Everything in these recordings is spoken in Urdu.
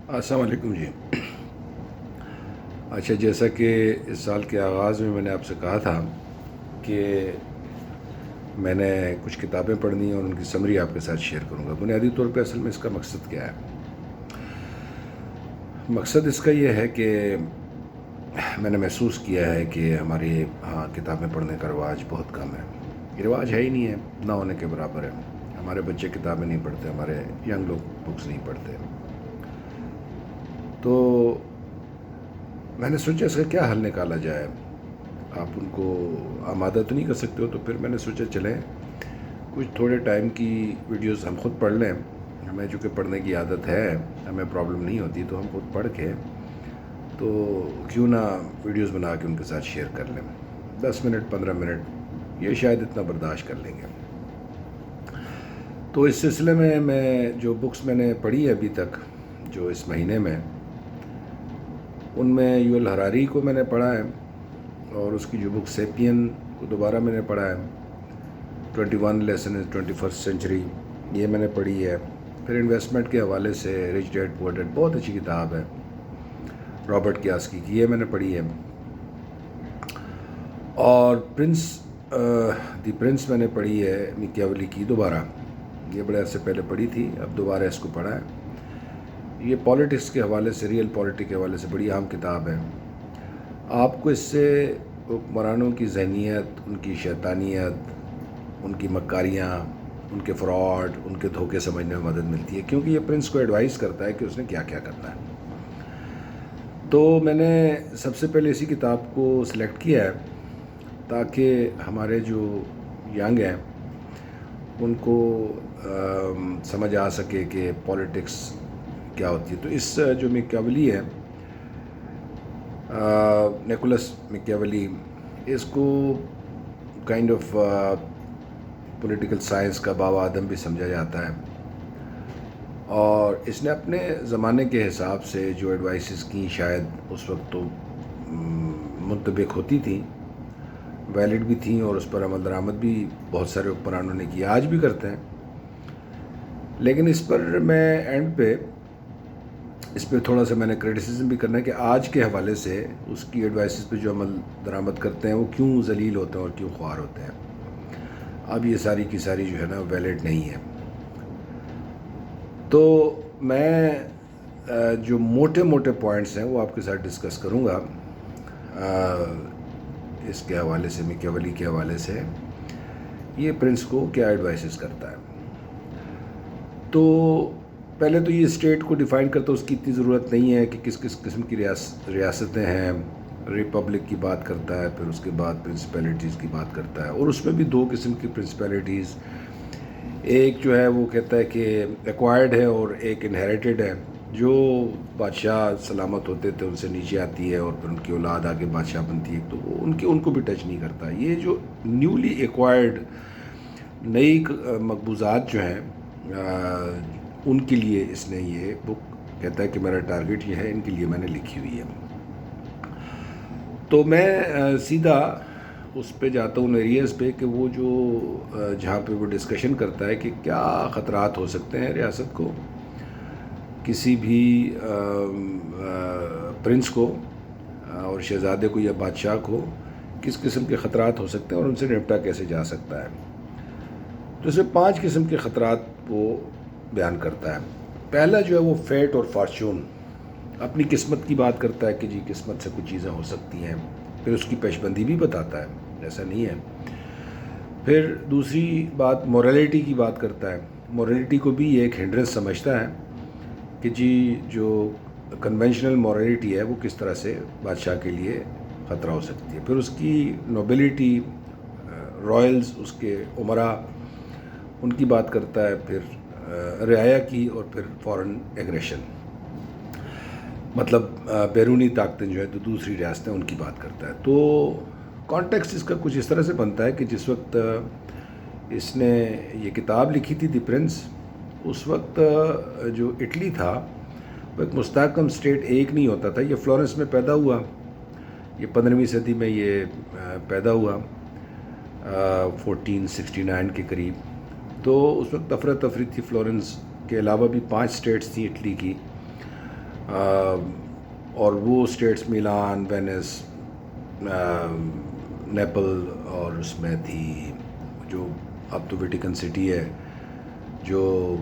السلام علیکم جی۔ اچھا، جیسا کہ اس سال کے آغاز میں نے آپ سے کہا تھا کہ میں نے کچھ کتابیں پڑھنی ہیں اور ان کی سمری آپ کے ساتھ شیئر کروں گا۔ بنیادی طور پہ اصل میں اس کا مقصد کیا ہے؟ مقصد اس کا یہ ہے کہ میں نے محسوس کیا ہے کہ ہمارے ہاں کتابیں پڑھنے کا رواج بہت کم ہے۔ یہ رواج ہے ہی نہیں ہے، نہ ہونے کے برابر ہے۔ ہمارے بچے کتابیں نہیں پڑھتے، ہمارے ینگ لوگ بکس نہیں پڑھتے۔ تو میں نے سوچا اس کا کیا حل نکالا جائے۔ آپ ان کو آمادہ تو نہیں کر سکتے ہو، تو پھر میں نے سوچا چلیں کچھ تھوڑے ٹائم کی ویڈیوز ہم خود پڑھ لیں۔ ہمیں چونکہ پڑھنے کی عادت ہے، ہمیں پرابلم نہیں ہوتی، تو ہم خود پڑھ کے تو کیوں نہ ویڈیوز بنا کے ان کے ساتھ شیئر کر لیں۔ 10 منٹ 15 منٹ یہ شاید اتنا برداشت کر لیں گے۔ تو اس سلسلے میں جو بکس میں نے پڑھی ہے ابھی تک، جو اس مہینے میں، ان میں یول ہراری کو میں نے پڑھا ہے، اور اس کی جو بک سیپین کو دوبارہ میں نے پڑھا ہے، 21 لیسن از 21st سینچری، یہ میں نے پڑھی ہے۔ پھر انویسٹمنٹ کے حوالے سے رچ ڈیڈ پور ڈیڈ، بہت اچھی کتاب ہے، رابرٹ کیاسکی کی، یہ میں نے پڑھی ہے۔ اور دی پرنس میں نے پڑھی ہے میکیاولی کی دوبارہ، یہ بڑے عرصے پہلے پڑھی تھی، اب دوبارہ اس کو پڑھا ہے۔ یہ پالیٹکس کے حوالے سے، ریئل پالیٹک کے حوالے سے بڑی اہم کتاب ہے۔ آپ کو اس سے حکمرانوں کی ذہنیت، ان کی شیطانیت، ان کی مکاریاں، ان کے فراڈ، ان کے دھوکے سمجھنے میں مدد ملتی ہے، کیونکہ یہ پرنس کو ایڈوائز کرتا ہے کہ اس نے کیا کیا کرنا ہے۔ تو میں نے سب سے پہلے اسی کتاب کو سلیکٹ کیا ہے تاکہ ہمارے جو ینگ ہیں ان کو سمجھ آ سکے کہ پولیٹکس کیا ہوتی ہے۔ تو اس جو میکیاولی ہے، نیکولس میکیاولی، اس کو کائنڈ آف پولیٹیکل سائنس کا بابا آدم بھی سمجھا جاتا ہے، اور اس نے اپنے زمانے کے حساب سے جو ایڈوائسز کی شاید اس وقت تو منطبق ہوتی تھیں، ویلڈ بھی تھیں، اور اس پر عمل درآمد بھی بہت سارے حکمرانوں نے کیا، آج بھی کرتے ہیں۔ لیکن اس پر میں اینڈ پہ اس پہ تھوڑا سا میں نے کریٹیسزم بھی کرنا ہے کہ آج کے حوالے سے اس کی ایڈوائسز پہ جو عمل درآمد کرتے ہیں وہ کیوں ذلیل ہوتے ہیں اور کیوں خوار ہوتے ہیں۔ اب یہ ساری کی ساری جو ہے نا ویلڈ نہیں ہے۔ تو میں جو موٹے موٹے پوائنٹس ہیں وہ آپ کے ساتھ ڈسکس کروں گا اس کے حوالے سے، میکیاولی کے حوالے سے یہ پرنس کو کیا ایڈوائسز کرتا ہے۔ تو پہلے تو یہ اسٹیٹ کو ڈیفائن کرتا ہے، اس کی اتنی ضرورت نہیں ہے کہ کس کس قسم کی ریاستیں ہیں۔ ریپبلک کی بات کرتا ہے، پھر اس کے بعد پرنسپیلٹیز کی بات کرتا ہے، اور اس میں بھی دو قسم کی پرنسپیلٹیز، ایک جو ہے وہ کہتا ہے کہ ایکوائرڈ ہے اور ایک انہیریٹڈ ہے۔ جو بادشاہ سلامت ہوتے تھے ان سے نیچے آتی ہے، اور پھر ان کی اولاد آگے بادشاہ بنتی ہے، تو وہ ان کو بھی ٹچ نہیں کرتا۔ یہ جو نیولی ایکوائرڈ نئی مقبوضات جو ہیں، ان کے لیے اس نے یہ بک کہتا ہے کہ میرا ٹارگٹ یہ ہے، ان کے لیے میں نے لکھی ہوئی ہے۔ تو میں سیدھا اس پہ جاتا ہوں ایریاز پہ کہ وہ جو جہاں پہ وہ ڈسکشن کرتا ہے کہ کیا خطرات ہو سکتے ہیں ریاست کو، کسی بھی پرنس کو اور شہزادے کو یا بادشاہ کو کس قسم کے خطرات ہو سکتے ہیں اور ان سے نپٹا کیسے جا سکتا ہے۔ تو اس میں 5 قسم کے خطرات وہ بیان کرتا ہے۔ پہلا جو ہے وہ فیٹ اور فارچون، اپنی قسمت کی بات کرتا ہے کہ جی قسمت سے کچھ چیزیں ہو سکتی ہیں، پھر اس کی پیشبندی بھی بتاتا ہے، ایسا نہیں ہے۔ پھر دوسری بات موریلٹی کی بات کرتا ہے، موریلٹی کو بھی ایک ہنڈرنس سمجھتا ہے کہ جی جو کنونشنل موریلٹی ہے وہ کس طرح سے بادشاہ کے لیے خطرہ ہو سکتی ہے۔ پھر اس کی نوبلٹی، رائلز، اس کے امراء، ان کی بات کرتا ہے، پھر رعایا کی، اور پھر فورن ایگریشن، مطلب بیرونی طاقتیں جو ہے تو دوسری ریاستیں، ان کی بات کرتا ہے۔ تو کانٹیکسٹ اس کا کچھ اس طرح سے بنتا ہے کہ جس وقت اس نے یہ کتاب لکھی تھی دی پرنس، اس وقت جو اٹلی تھا وہ ایک مستحکم اسٹیٹ ایک نہیں ہوتا تھا۔ یہ فلورنس میں پیدا ہوا، یہ 15ویں صدی میں یہ پیدا ہوا، 1469 کے قریب۔ تو اس وقت افراتفری تھی فلورنس کے علاوہ بھی 5 اسٹیٹس تھیں اٹلی کی، اور وہ اسٹیٹس میلان، وینس، نیپل، اور اس میں تھی جو اب تو ویٹیکن سٹی ہے، جو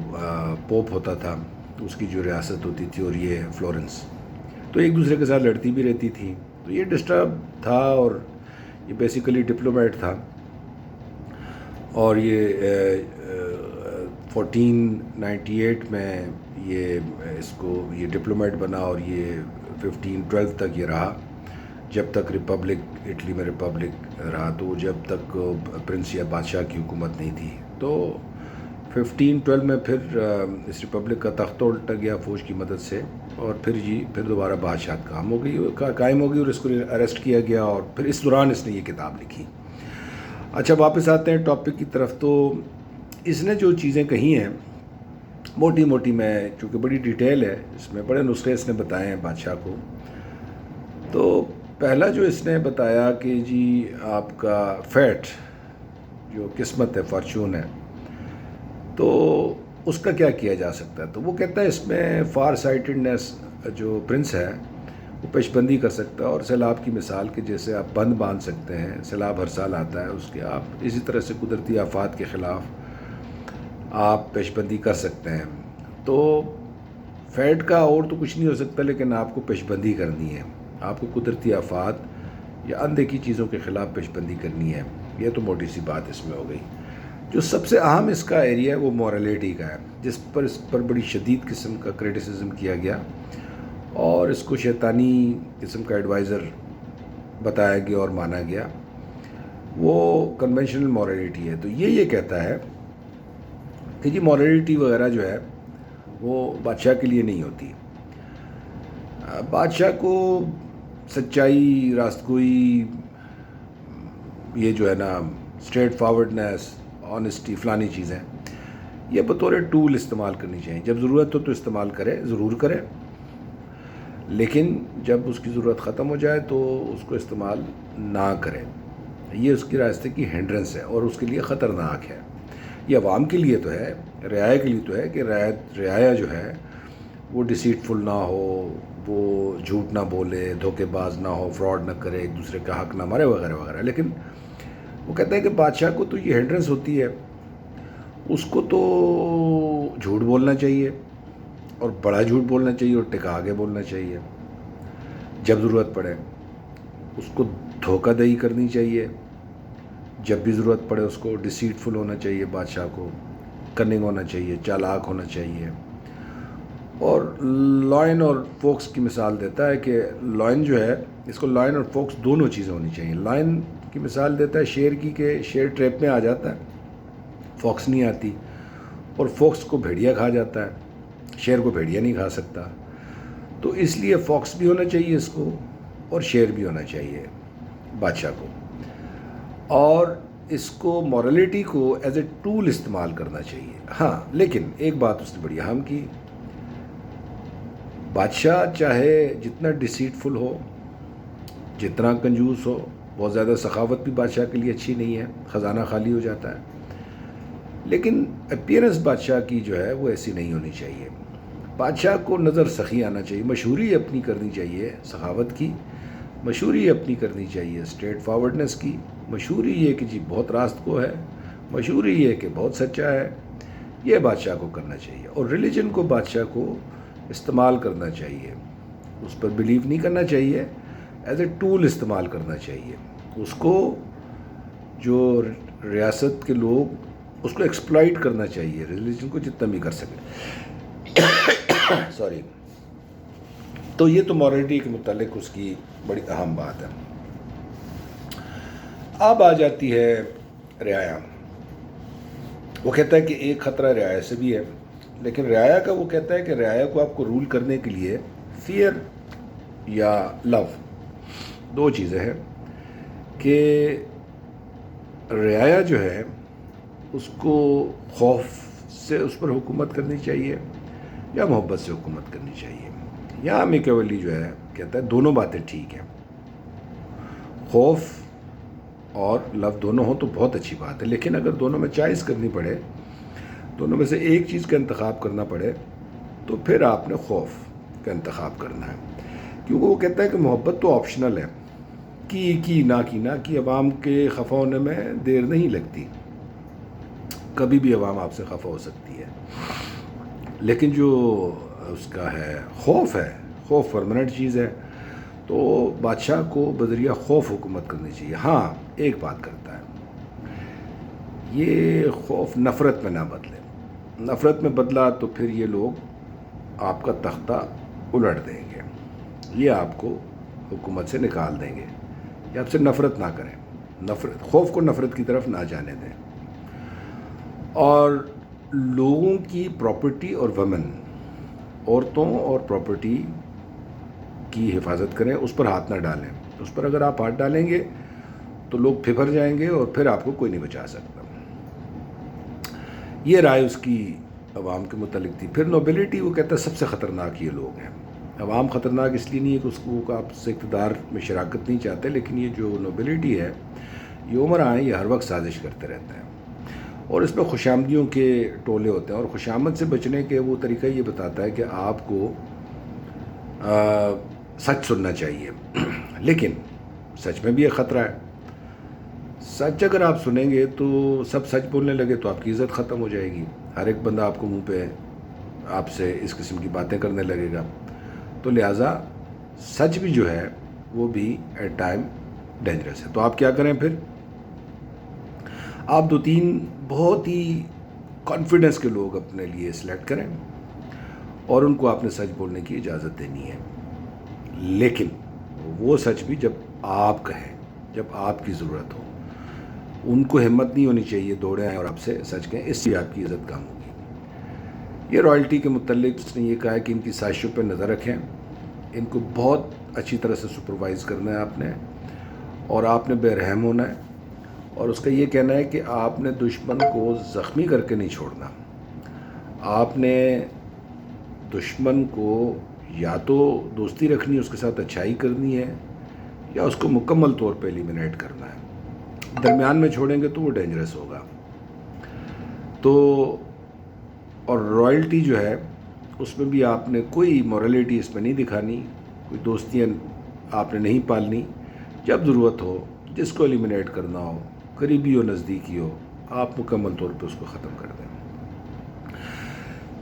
پوپ ہوتا تھا اس کی جو ریاست ہوتی تھی، اور یہ فلورنس، تو ایک دوسرے کے ساتھ لڑتی بھی رہتی تھی. تو یہ ڈسٹرب تھا، اور یہ بیسیکلی ڈپلومیٹ تھا. اور یہ 1498 میں یہ ڈپلومیٹ بنا، اور یہ 1512 تک یہ رہا، جب تک ریپبلک اٹلی میں ریپبلک رہا. تو جب تک پرنس یا بادشاہ کی حکومت نہیں تھی، تو 1512 میں پھر اس ریپبلک کا تختہ الٹ گیا فوج کی مدد سے، اور پھر دوبارہ بادشاہت قائم ہو گئی، اور اس کو اریسٹ کیا گیا، اور پھر اس دوران اس نے یہ کتاب لکھی. اچھا، واپس آتے ہیں ٹاپک کی طرف. تو اس نے جو چیزیں کہی ہیں موٹی موٹی، میں چونکہ بڑی ڈیٹیل ہے اس میں، بڑے نسخے اس نے بتائے ہیں بادشاہ کو. تو پہلا جو اس نے بتایا کہ جی آپ کا فیٹ، جو قسمت ہے، فارچون ہے، تو اس کا کیا کیا جا سکتا ہے. تو وہ کہتا ہے اس میں فار سائٹڈنیس جو پرنس ہے وہ پیش بندی کر سکتا ہے، اور سیلاب کی مثال کے جیسے آپ بند باندھ سکتے ہیں، سیلاب ہر سال آتا ہے، اس کے آپ اسی طرح سے قدرتی آفات کے خلاف آپ پیش بندی کر سکتے ہیں. تو فیٹ کا اور تو کچھ نہیں ہو سکتا، لیکن آپ کو پیش بندی کرنی ہے، آپ کو قدرتی آفات یا اندیکھی چیزوں کے خلاف پیش بندی کرنی ہے. یہ تو موٹی سی بات اس میں ہو گئی. جو سب سے اہم اس کا ایریا ہے وہ مورالٹی کا ہے، اس پر بڑی شدید قسم کا کریٹیسزم کیا گیا، اور اس کو شیطانی قسم کا ایڈوائزر بتایا گیا اور مانا گیا. وہ کنونشنل مورالٹی ہے. تو یہ کہتا ہے کہ جی مورالٹی وغیرہ جو ہے وہ بادشاہ کے لیے نہیں ہوتی. بادشاہ کو سچائی، راستگوئی، یہ جو ہے نا اسٹریٹ فارورڈنیس، آنیسٹی، فلانی چیزیں، یہ بطور ٹول استعمال کرنی چاہیے. جب ضرورت ہو تو استعمال کرے، ضرور کرے، لیکن جب اس کی ضرورت ختم ہو جائے تو اس کو استعمال نہ کرے. یہ اس کی راستے کی ہینڈرنس ہے، اور اس کے لیے خطرناک ہے. یہ عوام کے لیے تو ہے، رعایا کے لیے تو ہے کہ رعایا جو ہے وہ ڈسیٹفل نہ ہو، وہ جھوٹ نہ بولے، دھوکے باز نہ ہو، فراڈ نہ کرے، ایک دوسرے کا حق نہ مارے، وغیرہ وغیرہ. لیکن وہ کہتا ہے کہ بادشاہ کو تو یہ ہینڈرنس ہوتی ہے، اس کو تو جھوٹ بولنا چاہیے، اور بڑا جھوٹ بولنا چاہیے، اور ٹکا کے بولنا چاہیے. جب ضرورت پڑے اس کو دھوکہ دہی کرنی چاہیے، جب بھی ضرورت پڑے اس کو ڈسیٹفل ہونا چاہیے، بادشاہ کو کننگ ہونا چاہیے، چالاک ہونا چاہیے. اور لائن اور فوکس کی مثال دیتا ہے کہ لائن جو ہے، اس کو لائن اور فوکس دونوں چیزیں ہونی چاہیے. لائن کی مثال دیتا ہے شیر کی، کہ شیر ٹریپ میں آ جاتا ہے، فوکس نہیں آتی، اور فوکس کو بھیڑیا کھا جاتا ہے، شیر کو بھیڑیا نہیں کھا سکتا. تو اس لیے فوکس بھی ہونا چاہیے اس کو، اور شیر بھی ہونا چاہیے بادشاہ کو. اور اس کو مورالٹی کو ایز اے ٹول استعمال کرنا چاہیے. ہاں، لیکن ایک بات اس نے بڑی اہم کی، بادشاہ چاہے جتنا ڈسیٹفل ہو، جتنا کنجوس ہو، بہت زیادہ سخاوت بھی بادشاہ کے لیے اچھی نہیں ہے، خزانہ خالی ہو جاتا ہے، لیکن اپیئرنس بادشاہ کی جو ہے وہ ایسی نہیں ہونی چاہیے. بادشاہ کو نظر سخی آنا چاہیے، مشہوری اپنی کرنی چاہیے سخاوت کی، مشہوری اپنی کرنی چاہیے اسٹریٹ فارورڈنیس کی، مشہوری یہ کہ جی بہت راست کو ہے، مشہوری یہ کہ بہت سچا ہے. یہ بادشاہ کو کرنا چاہیے. اور ریلیجن کو بادشاہ کو استعمال کرنا چاہیے، اس پر بلیو نہیں کرنا چاہیے، ایز اے ٹول استعمال کرنا چاہیے. اس کو جو ریاست کے لوگ اس کو ایکسپلائٹ کرنا چاہیے، ریلیجن کو جتنا بھی کر سکے. سوری. تو یہ تو مورالٹی کے متعلق اس کی بڑی اہم بات ہے. اب آ جاتی ہے رعایا. وہ کہتا ہے کہ ایک خطرہ رعایا سے بھی ہے، لیکن رعایا کا وہ کہتا ہے کہ رعایا کو آپ کو رول کرنے کے لیے فیئر یا لو، دو چیزیں ہیں، کہ رعایا جو ہے اس کو خوف سے اس پر حکومت کرنی چاہیے یا محبت سے حکومت کرنی چاہیے. یہاں میکیاویلی جو ہے کہتا ہے دونوں باتیں ٹھیک ہیں، خوف اور لو دونوں ہوں تو بہت اچھی بات ہے، لیکن اگر دونوں میں چوائس کرنی پڑے، دونوں میں سے ایک چیز کا انتخاب کرنا پڑے، تو پھر آپ نے خوف. کا انتخاب کرنا ہے، کیونکہ وہ کہتا ہے کہ محبت تو آپشنل ہے، کی نہ کی عوام کے خفا ہونے میں دیر نہیں لگتی، کبھی بھی عوام آپ سے خفا ہو سکتی ہے، لیکن جو اس کا ہے خوف پرماننٹ چیز ہے، تو بادشاہ کو بذریعہ خوف حکومت کرنی چاہیے۔ ہاں ایک بات کرتا ہے، یہ خوف نفرت میں نہ بدلے، نفرت میں بدلا تو پھر یہ لوگ آپ کا تختہ الٹ دیں گے، یہ آپ کو حکومت سے نکال دیں گے، یہ آپ سے نفرت نہ کریں، خوف کو نفرت کی طرف نہ جانے دیں، اور لوگوں کی پراپرٹی اور ویمن، عورتوں اور پراپرٹی کی حفاظت کریں، اس پر ہاتھ نہ ڈالیں، اس پر اگر آپ ہاتھ ڈالیں گے تو لوگ پھپھر جائیں گے اور پھر آپ کو کوئی نہیں بچا سکتا۔ یہ رائے اس کی عوام کے متعلق تھی۔ پھر نوبلٹی، وہ کہتا ہے سب سے خطرناک یہ لوگ ہیں۔ عوام خطرناک اس لیے نہیں ہے کہ اس کو آپ سے اقتدار میں شراکت نہیں چاہتے، لیکن یہ جو نوبلٹی ہے، یہ عمرہ ہیں، یہ ہر وقت سازش کرتے رہتے ہیں، اور اس میں خوش آمدیوں کے ٹولے ہوتے ہیں، اور خوش آمد سے بچنے کے وہ طریقہ یہ بتاتا ہے کہ آپ کو سچ سننا چاہیے، لیکن سچ میں بھی ایک خطرہ ہے۔ سچ اگر آپ سنیں گے تو سب سچ بولنے لگے تو آپ کی عزت ختم ہو جائے گی، ہر ایک بندہ آپ کو منہ پہ آپ سے اس قسم کی باتیں کرنے لگے گا، تو لہٰذا سچ بھی جو ہے وہ بھی ایٹ ٹائم ڈینجرس ہے۔ تو آپ کیا کریں پھر؟ آپ 2-3 بہت ہی کانفیڈنس کے لوگ اپنے لیے سلیکٹ کریں، اور ان کو آپ نے سچ بولنے کی اجازت دینی ہے، لیکن وہ سچ بھی جب آپ کہیں، جب آپ کی ضرورت ہو۔ ان کو ہمت نہیں ہونی چاہیے دوڑے آئیں اور آپ سے سچ کہیں، اس سے آپ کی عزت کم ہوگی۔ یہ رائلٹی کے متعلق اس نے یہ کہا ہے کہ ان کی سازشوں پہ نظر رکھیں، ان کو بہت اچھی طرح سے سپروائز کرنا ہے آپ نے، اور آپ نے بے رحم ہونا ہے، اور اس کا یہ کہنا ہے کہ آپ نے دشمن کو زخمی کر کے نہیں چھوڑنا، آپ نے دشمن کو یا تو دوستی رکھنی ہے، اس کے ساتھ اچھائی کرنی ہے، یا اس کو مکمل طور پہ ایلیمنیٹ کرنا ہے۔ درمیان میں چھوڑیں گے تو وہ ڈینجرس ہوگا۔ تو اور رائلٹی جو ہے اس میں بھی آپ نے کوئی مورالٹی اس میں نہیں دکھانی، کوئی دوستیاں آپ نے نہیں پالنی، جب ضرورت ہو جس کو ایلیمنیٹ کرنا ہو، قریبی ہو نزدیکی ہو، آپ مکمل طور پہ اس کو ختم کر دیں۔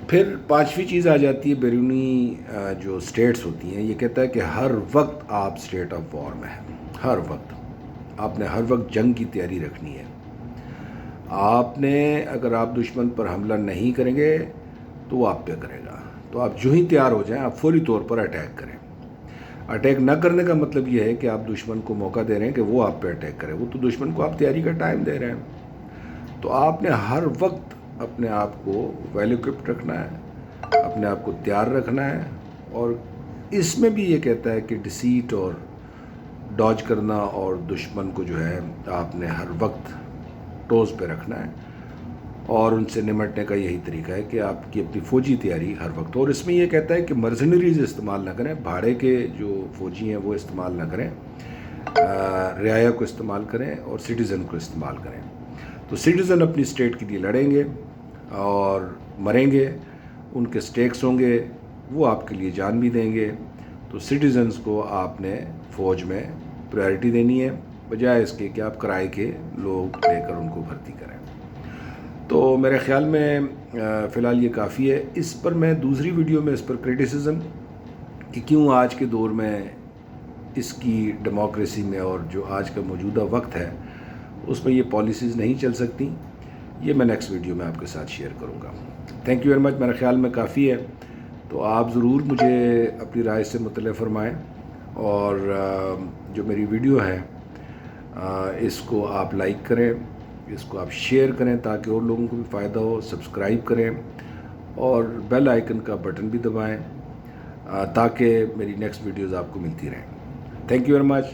پھر 5ویں چیز آ جاتی ہے بیرونی جو اسٹیٹس ہوتی ہیں، یہ کہتا ہے کہ ہر وقت آپ اسٹیٹ آف وار میں ہیں، ہر وقت آپ نے ہر وقت جنگ کی تیاری رکھنی ہے۔ آپ نے اگر آپ دشمن پر حملہ نہیں کریں گے تو وہ آپ پہ کرے گا، تو آپ جو ہی تیار ہو جائیں آپ فوری طور پر اٹیک کریں۔ اٹیک نہ کرنے کا مطلب یہ ہے کہ آپ دشمن کو موقع دے رہے ہیں کہ وہ آپ پہ اٹیک کرے، وہ تو دشمن کو آپ تیاری کا ٹائم دے رہے ہیں۔ تو آپ نے ہر وقت اپنے آپ کو ویل اکوپڈ رکھنا ہے، اپنے آپ کو تیار رکھنا ہے، اور اس میں بھی یہ کہتا ہے کہ ڈسیٹ اور ڈاج کرنا اور دشمن کو جو ہے آپ نے ہر وقت ٹوز پہ رکھنا ہے، اور ان سے نمٹنے کا یہی طریقہ ہے کہ آپ کی اپنی فوجی تیاری ہر وقت ہو۔ اور اس میں یہ کہتا ہے کہ مرزنریز استعمال نہ کریں، بھاڑے کے جو فوجی ہیں وہ استعمال نہ کریں، رعایا کو استعمال کریں اور سٹیزن کو استعمال کریں۔ تو سٹیزن اپنی اسٹیٹ کے لیے لڑیں گے اور مریں گے، ان کے سٹیکس ہوں گے، وہ آپ کے لیے جان بھی دیں گے، تو سٹیزنز کو آپ نے فوج میں پرائرٹی دینی ہے، بجائے اس کے کہ آپ کرائے کے لوگ لے کر ان کو بھرتی کریں۔ تو میرے خیال میں فی الحال یہ کافی ہے۔ اس پر میں دوسری ویڈیو میں اس پر کرٹیسزم کہ کیوں آج کے دور میں اس کی ڈیموکریسی میں اور جو آج کا موجودہ وقت ہے اس میں یہ پالیسیز نہیں چل سکتی، یہ میں نیکسٹ ویڈیو میں آپ کے ساتھ شیئر کروں گا۔ تھینک یو ویری مچ، میرے خیال میں کافی ہے، تو آپ ضرور مجھے اپنی رائے سے مطلع فرمائیں، اور جو میری ویڈیو ہے اس کو آپ لائک کریں، اس کو آپ شیئر کریں تاکہ اور لوگوں کو بھی فائدہ ہو، سبسکرائب کریں اور بیل آئیکن کا بٹن بھی دبائیں تاکہ میری نیکسٹ ویڈیوز آپ کو ملتی رہیں۔ Thank you very much.